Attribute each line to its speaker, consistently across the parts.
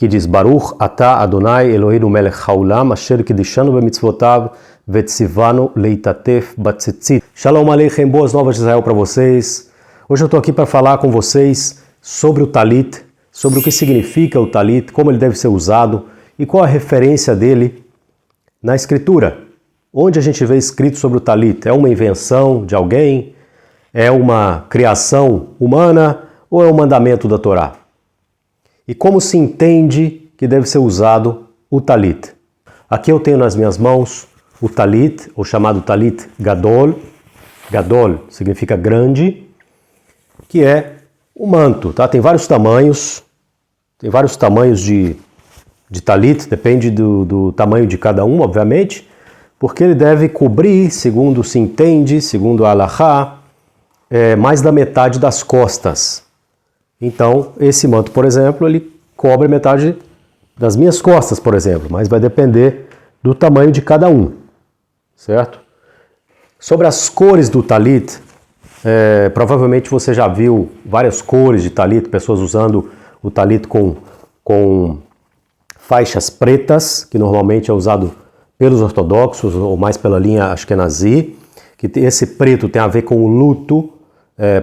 Speaker 1: que diz Baruch atah Adonai Eloheinu melech haolam asher kidishanu bemitzvotav vetzivanu leitatef batzitzit. Shalom Aleichem, boas novas de Israel para vocês. Hoje eu estou aqui para falar com vocês sobre o talit, sobre o que significa o talit, como ele deve ser usado e qual a referência dele na Escritura. Onde a gente vê escrito sobre o talit? É uma invenção de alguém? É uma criação humana ou é um mandamento da Torá? E como se entende que deve ser usado o talit? Aqui eu tenho nas minhas mãos o talit, ou chamado talit gadol. Gadol significa grande, que é o manto, tá? Tem vários tamanhos de talit, depende do tamanho de cada um, obviamente, porque ele deve cobrir, segundo se entende, segundo a Halachá, mais da metade das costas. Então, esse manto, por exemplo, ele cobre metade das minhas costas, por exemplo, mas vai depender do tamanho de cada um, certo? Sobre as cores do talit, provavelmente você já viu várias cores de talit, pessoas usando o talit com faixas pretas, que normalmente é usado pelos ortodoxos ou mais pela linha Ashkenazi, que esse preto tem a ver com o luto,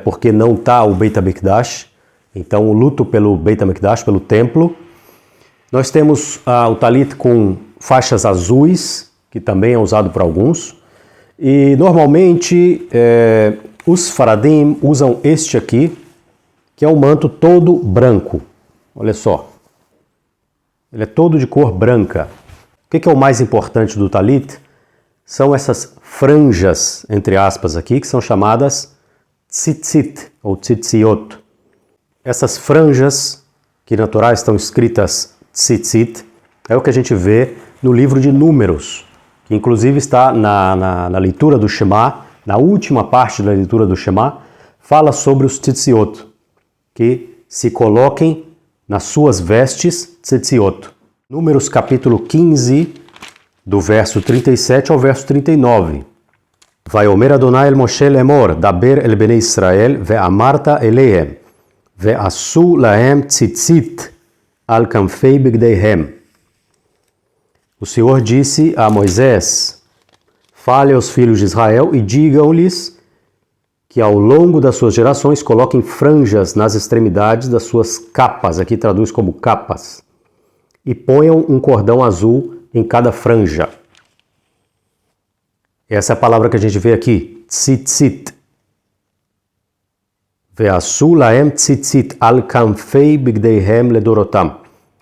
Speaker 1: porque não está o Beit HaMikdash, então o luto pelo Beit HaMikdash, pelo templo. Nós temos o talit com faixas azuis, que também é usado por alguns, e normalmente os faradim usam este aqui, que é um manto todo branco. Olha só, ele é todo de cor branca. O que é o mais importante do talit? São essas franjas, entre aspas aqui, que são chamadas tzitzit ou tzitziot. Essas franjas, que na Torá estão escritas tzitzit, é o que a gente vê no livro de Números, que inclusive está na leitura do Shema, na última parte da leitura do Shema, fala sobre os tzitziot, que se coloquem nas suas vestes tzitziot. Números capítulo 15, do verso 37 ao verso 39. Vayomer Adonai el Moshe lemor, daber el bnei Israel, ve'amarta elehem, ve'asu lahem tzitzit al kanfei bigdeihem. O Senhor disse a Moisés, fale aos filhos de Israel e digam-lhes que ao longo das suas gerações coloquem franjas nas extremidades das suas capas, aqui traduz como capas, e ponham um cordão azul em cada franja. Essa é a palavra que a gente vê aqui, tzitzit. Ve'asu lahem tzitzit al kanfei bigdeihem ledorotam.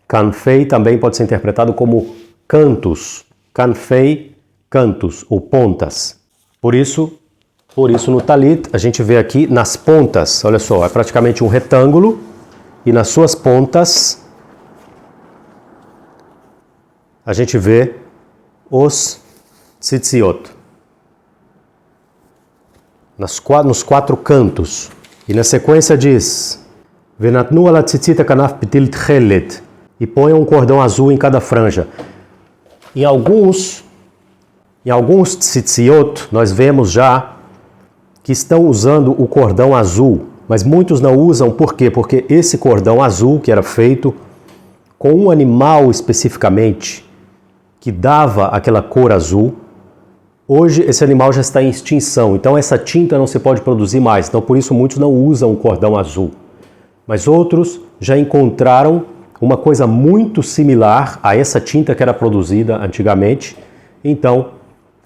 Speaker 1: Kanfei também pode ser interpretado como cantos. Kanfei, cantos ou pontas. Por isso no talit a gente vê aqui nas pontas, olha só, é praticamente um retângulo e nas suas pontas a gente vê os tzitziot. Nos quatro cantos. E na sequência diz, Venatnu ala tzitzita kanaf pitil tchelet, e ponham um cordão azul em cada franja. Em alguns tzitziot nós vemos já que estão usando o cordão azul, mas muitos não usam, por quê? Porque esse cordão azul que era feito com um animal especificamente, que dava aquela cor azul, hoje esse animal já está em extinção, então essa tinta não se pode produzir mais, então por isso muitos não usam o cordão azul. Mas outros já encontraram uma coisa muito similar a essa tinta que era produzida antigamente, então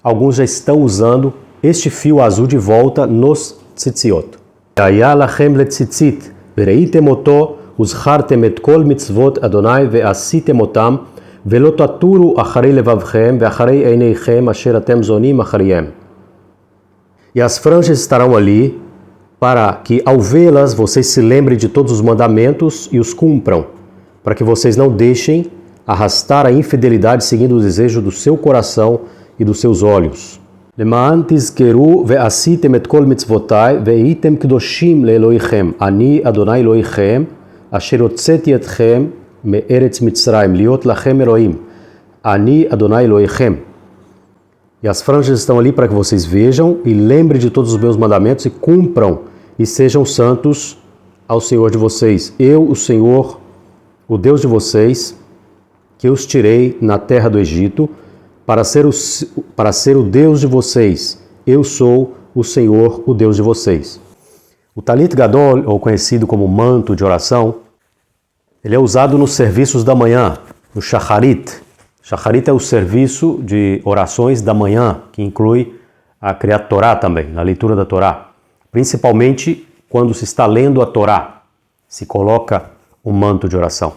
Speaker 1: alguns já estão usando este fio azul de volta nos tzitziot. Haya lachem letzitzit, vereitem oto, uzchartem et kol mitzvot Adonai ve'asitem otam, ולא תטורו אחרי לבבכם ואחרי עיניכם אשר אתם זונים אחריהם. E as franjas estarão ali para que ao vê-las vocês se lembrem de todos os mandamentos e os cumpram, para que vocês não deixem arrastar a infidelidade seguindo o desejo do seu coração e dos seus olhos. למען תזכרו ועשיתם את כל מצוותיי והייתם קדושים לאלוהיכם, אני אדוני אלוהיכם אשר הוצאתי אתכם מארץ מצרים, להיות לכם אלוהים, אני אדוני אלוהיכם. E as franjas estão ali para que vocês vejam e lembrem de todos os meus mandamentos e cumpram e sejam santos ao Senhor de vocês. Eu, o Senhor, o Deus de vocês, que os tirei na terra do Egito, para ser o Deus de vocês. Eu sou o Senhor, o Deus de vocês. O Talit Gadol, ou conhecido como manto de oração, ele é usado nos serviços da manhã, no Shacharit. Shacharit é o serviço de orações da manhã, que inclui a Kriyat Torá também, na leitura da Torá. Principalmente quando se está lendo a Torá, se coloca o manto de oração.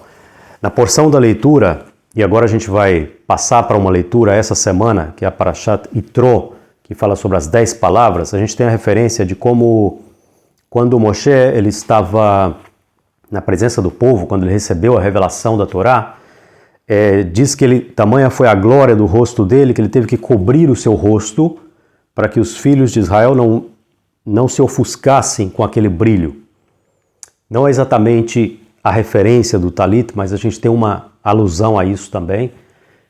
Speaker 1: Na porção da leitura, e agora a gente vai passar para uma leitura essa semana, que é a Parashat Yitro, que fala sobre as 10 palavras, a gente tem a referência de como, quando Moshe ele estava na presença do povo, quando ele recebeu a revelação da Torá, diz que tamanha foi a glória do rosto dele, que ele teve que cobrir o seu rosto para que os filhos de Israel não se ofuscassem com aquele brilho. Não é exatamente a referência do Talit, mas a gente tem uma alusão a isso também,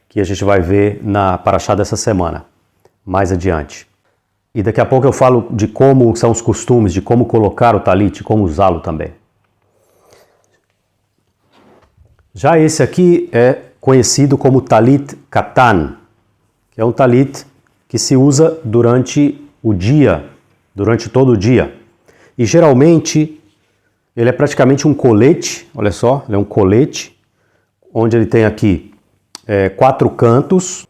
Speaker 1: que a gente vai ver na Parashá dessa semana, mais adiante. E daqui a pouco eu falo de como são os costumes, de como colocar o Talit, como usá-lo também. Já esse aqui é conhecido como Talit Katan, que é um Talit que se usa durante o dia, durante todo o dia. E geralmente ele é praticamente um colete, olha só, ele é um colete, onde ele tem aqui 4 cantos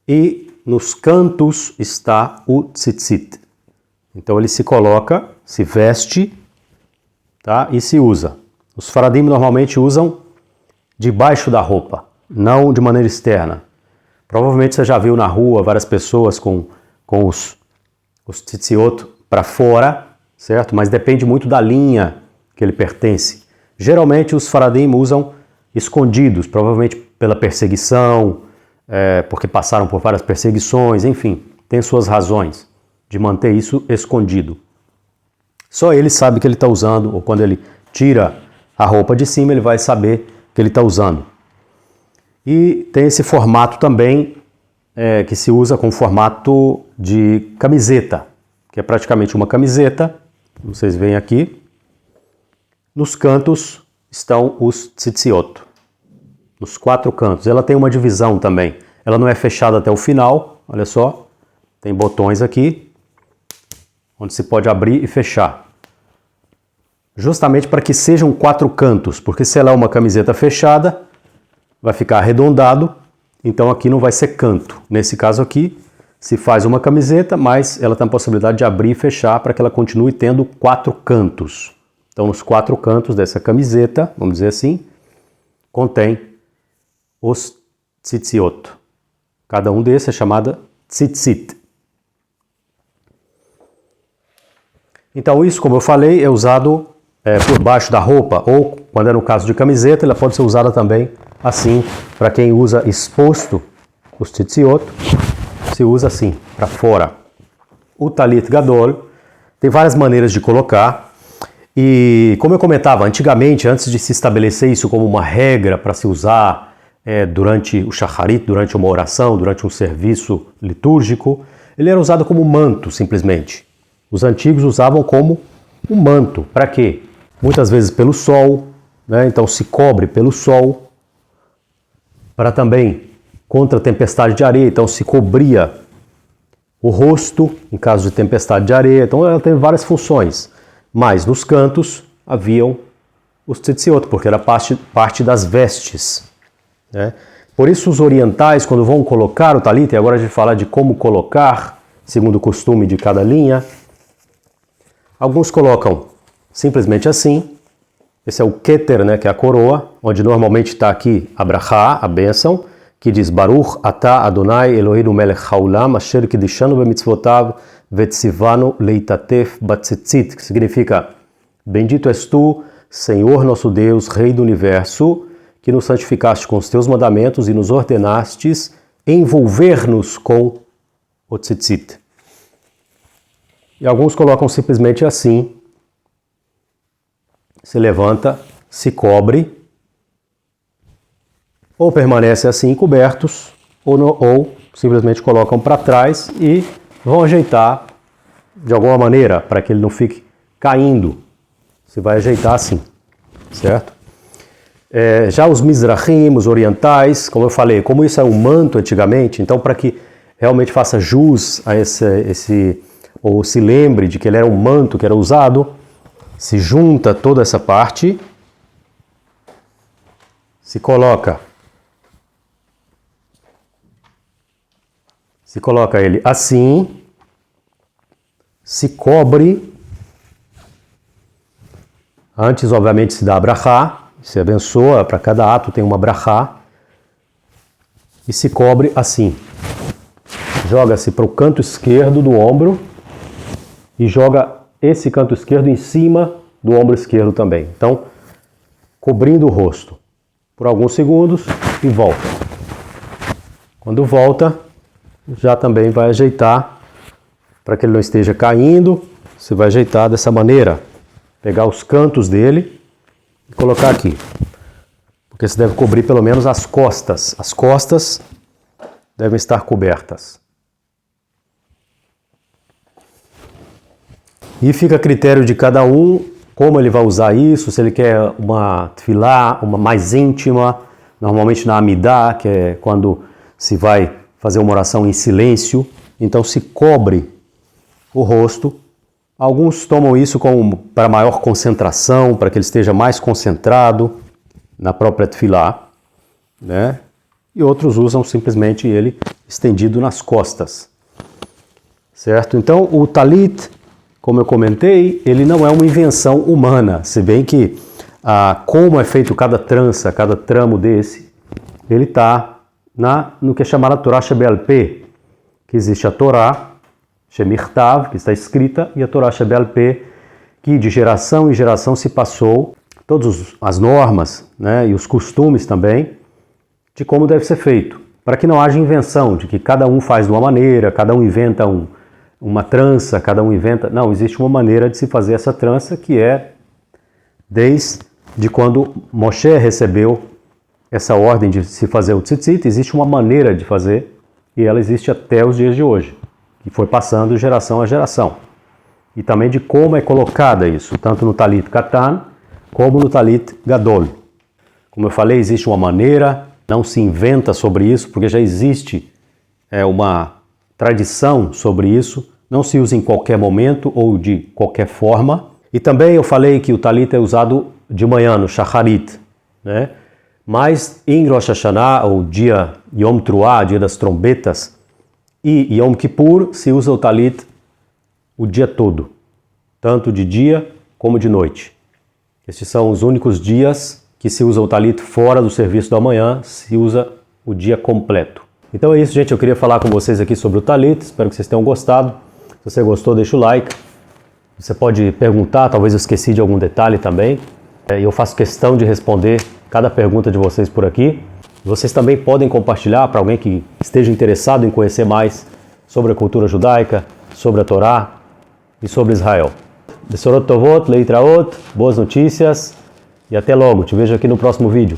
Speaker 1: e nos cantos está o tzitzit. Então ele se coloca, se veste, tá, e se usa. Os faradim normalmente usam debaixo da roupa, não de maneira externa. Provavelmente você já viu na rua várias pessoas com os tzitziot para fora, certo? Mas depende muito da linha que ele pertence. Geralmente os faradim usam escondidos, provavelmente pela perseguição, porque passaram por várias perseguições, enfim, tem suas razões de manter isso escondido. Só ele sabe que ele está usando, ou quando ele tira a roupa de cima, ele vai saber que ele está usando. E tem esse formato também, que se usa com formato de camiseta, que é praticamente uma camiseta, vocês veem aqui. Nos cantos estão os tzitziot, nos 4 cantos. Ela tem uma divisão também, ela não é fechada até o final, olha só, tem botões aqui, onde se pode abrir e fechar. Justamente para que sejam 4 cantos, porque se ela é uma camiseta fechada, vai ficar arredondado, então aqui não vai ser canto. Nesse caso aqui, se faz uma camiseta, mas ela tem a possibilidade de abrir e fechar para que ela continue tendo 4 cantos. Então, nos 4 cantos dessa camiseta, vamos dizer assim, contém os tzitziot. Cada um desses é chamado tzitzit. Então, isso, como eu falei, é usado por baixo da roupa, ou quando é no caso de camiseta, ela pode ser usada também assim, para quem usa exposto os tzitziot, se usa assim, para fora. O Talit Gadol tem várias maneiras de colocar, e como eu comentava, antigamente, antes de se estabelecer isso como uma regra para se usar durante o shacharit, durante uma oração, durante um serviço litúrgico, ele era usado como manto, simplesmente. Os antigos usavam como um manto. Para quê? Muitas vezes pelo sol, né? Então se cobre pelo sol, para também contra a tempestade de areia, então se cobria o rosto em caso de tempestade de areia, então ela tem várias funções, mas nos cantos haviam os tzitziot, porque era parte das vestes, né? Por isso os orientais, quando vão colocar o talit, e agora a gente fala de como colocar, segundo o costume de cada linha, alguns colocam simplesmente assim. Esse é o keter, né, que é a coroa, onde normalmente está aqui a brachá, a bênção, que diz Baruch atah Adonai Eloheinu melech haolam asher kidishanu bemitzvotav vetzivanu leitatef batzitzit, que significa bendito és tu, Senhor nosso Deus, Rei do Universo, que nos santificaste com os teus mandamentos e nos ordenastes envolver-nos com o tzitzit. E alguns colocam simplesmente assim, se levanta, se cobre, ou permanece assim cobertos, ou simplesmente colocam para trás e vão ajeitar de alguma maneira, para que ele não fique caindo. Você vai ajeitar assim, certo? Já os Mizrahim, os orientais, como eu falei, como isso é um manto antigamente, então para que realmente faça jus a ou se lembre de que ele era um manto que era usado, se junta toda essa parte, se coloca ele assim, se cobre, antes obviamente se dá a brachá, se abençoa, para cada ato tem uma brachá, e se cobre assim. Joga-se para o canto esquerdo do ombro e joga esse canto esquerdo em cima do ombro esquerdo também. Então, cobrindo o rosto por alguns segundos e volta. Quando volta, já também vai ajeitar para que ele não esteja caindo. Você vai ajeitar dessa maneira, pegar os cantos dele e colocar aqui, porque você deve cobrir pelo menos as costas. As costas devem estar cobertas. E fica a critério de cada um como ele vai usar isso, se ele quer uma tefilá, uma mais íntima, normalmente na Amidá, que é quando se vai fazer uma oração em silêncio, então se cobre o rosto. Alguns tomam isso para maior concentração, para que ele esteja mais concentrado na própria tefilá, né? E outros usam simplesmente ele estendido nas costas, certo? Então o talit, como eu comentei, ele não é uma invenção humana, se bem que como é feito cada trança, cada tramo desse, ele está no que é chamado a Torá Shebel Peh, que existe a Torá Shemirtav, que está escrita, e a Torá Shebel Peh, que de geração em geração se passou todas as normas, né, e os costumes também, de como deve ser feito, para que não haja invenção, de que cada um faz de uma maneira, cada um inventa uma trança, cada um inventa... Não, existe uma maneira de se fazer essa trança que é desde quando Moshe recebeu essa ordem de se fazer o tzitzit, existe uma maneira de fazer e ela existe até os dias de hoje, que foi passando de geração a geração. E também de como é colocada isso, tanto no talit katan como no talit gadol. Como eu falei, existe uma maneira, não se inventa sobre isso, porque já existe uma tradição sobre isso, não se usa em qualquer momento ou de qualquer forma. E também eu falei que o talit é usado de manhã, no shacharit, né? Mas em Rosh Hashanah, ou dia Yom Teruah, dia das trombetas, e Yom Kippur, se usa o talit o dia todo, tanto de dia como de noite. Estes são os únicos dias que se usa o talit fora do serviço da manhã, se usa o dia completo. Então é isso, gente, eu queria falar com vocês aqui sobre o talit, espero que vocês tenham gostado. Se você gostou, deixa o like. Você pode perguntar, talvez eu esqueci de algum detalhe também. Eu faço questão de responder cada pergunta de vocês por aqui. Vocês também podem compartilhar para alguém que esteja interessado em conhecer mais sobre a cultura judaica, sobre a Torá e sobre Israel. Besorot Tovot, Leitraot, boas notícias e até logo. Te vejo aqui no próximo vídeo.